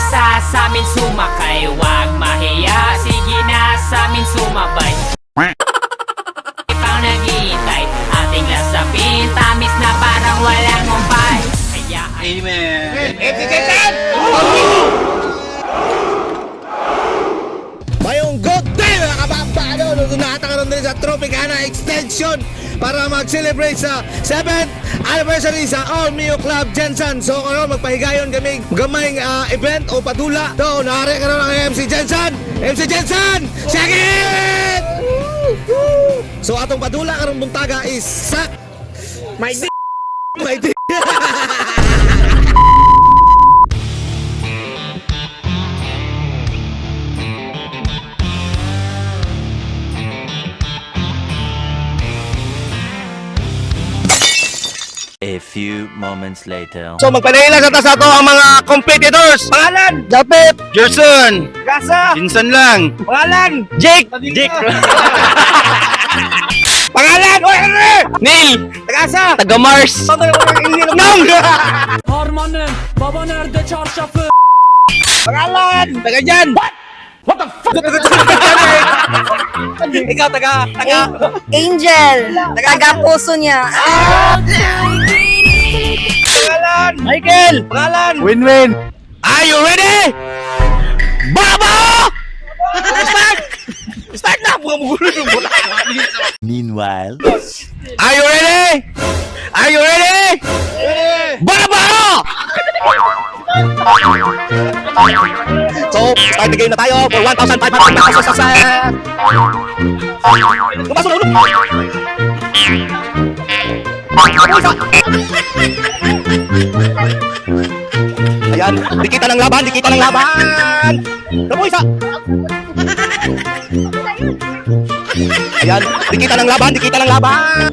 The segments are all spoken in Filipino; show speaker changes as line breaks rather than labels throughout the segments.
isa sa amin sumakay, wag mahiya, sige na sa amin sumabay. Ipang naghihintay, ating lasapin, tamis na parang walang umpay. Kaya
Amen.
Mayong good day mga kababado! Nakatakaroon din sa Tropicana Extension para mag-celebrate sa 7th anniversary sa All Mio Club Jensen. So karon magpahigayon kami gamay event o padula. So nahari karon ang MC Jensen! MC Jensen! Shagit! So atong padula karon buntaga is sak my d***. My d***.
A few moments later.
So magpanahila sa taas ato ang mga competitors. Pangalan, Japet,
Gerson.
Gasa,
Pinsan lang.
pangalan, Jake, pangalan,
Neil.
Tagasa,
Taga Mars.
Nong,
Harmanım, baba nerede çarşafı?
pangalan,
Taga dyan.
ikaw taga,
Angel, taga puso niya.
pangalan,
Michael.
pangalan,
Win-win.
are you ready? Baba! Start na, mga mugulo yung bola.
Meanwhile,
Are you ready? Are you ready? Baba! So, start the game na tayo for 1,500 pesos sa... Lumasok na ulo! Ayan, dikita ng laban, dikita ng laban! Tamo isa! Ayan, dikita ng laban, dikita ng laban!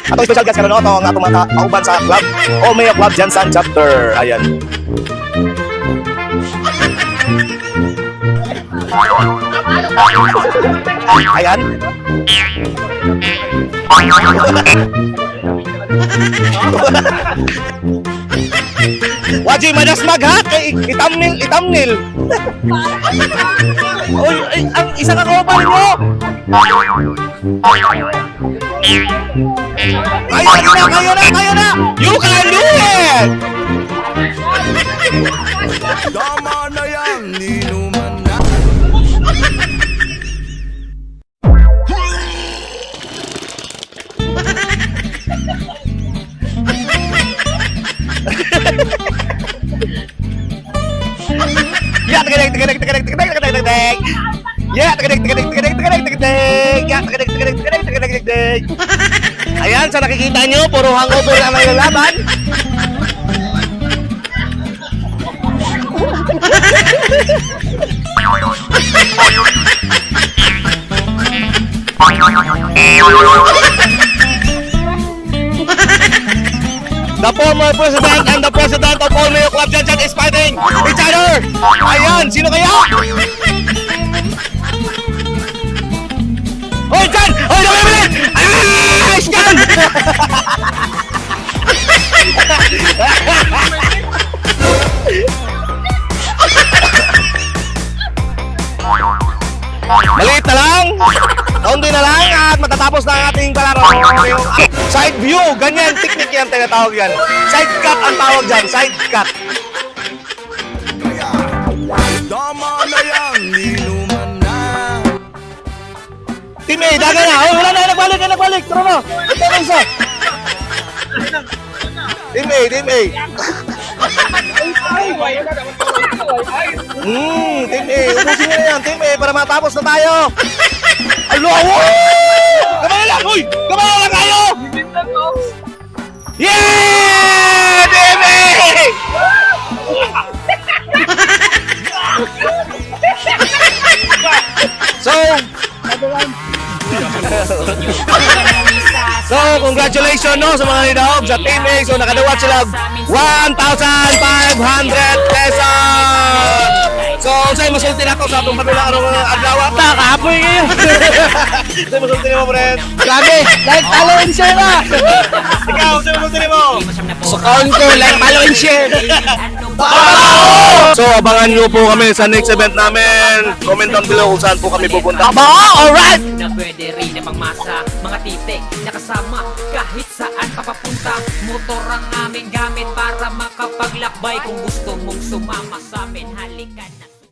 Atong special guest karon no, atong mga kauban sa club o may club Jensen chapter. Ayan. Ayan. Waji manas maghat kay itamnil. Oy, ay, ang isa ka kauban mo. Kayo na! You can do it! Tama na yan, ninuman na. Ya, tagadik. Ya, tagadik. Ya, tagadik. Ayan, sa nakikita nyo, puro hangover ang nilalaban. The former president and the president of All Mio Club Jensen is fighting each other. Ayan, sino kaya? Hoy, Jan! Hoy, nakabilit! Ah! Scan! Maliit na lang, kaunti na lang at matatapos na ang ating palaro. Yung side view, ganyan, technique yan, tinatawag yan. Side cut ang tawag dyan, side cut. Tama na yan, niluman na. Team A, daga na. Oh, wala na, nagbalik. Tara na. Ito na isa. Team A. Team A, ubusin nyo na yan, Team A, para matapos na tayo. Alo, Gamay lang, uy! Gamay lang kayo! Yeah! Team A! So, congratulations no sa mga nidahog sa Team A. So, nakadawat sila 1,500 pesos! So, sa'yo masulti na ako sa atong kabilang adlaw.
Kakapoy kayo.
Sa'yo masulti mo, friend.
Lagi, like, follow, and share na.
Ikaw, sa'yo masulti mo.
So, ko, like, follow, and share.
So, abangan nyo po kami sa next event namin. Comment down below kung saan po kami pupunta.
Alright.
Na pwede rin na pangmasa, mga titik nakasama kahit saan papapunta. Motor ang aming gamit para makapaglakbay. Kung gusto mong sumama sa amin, halika.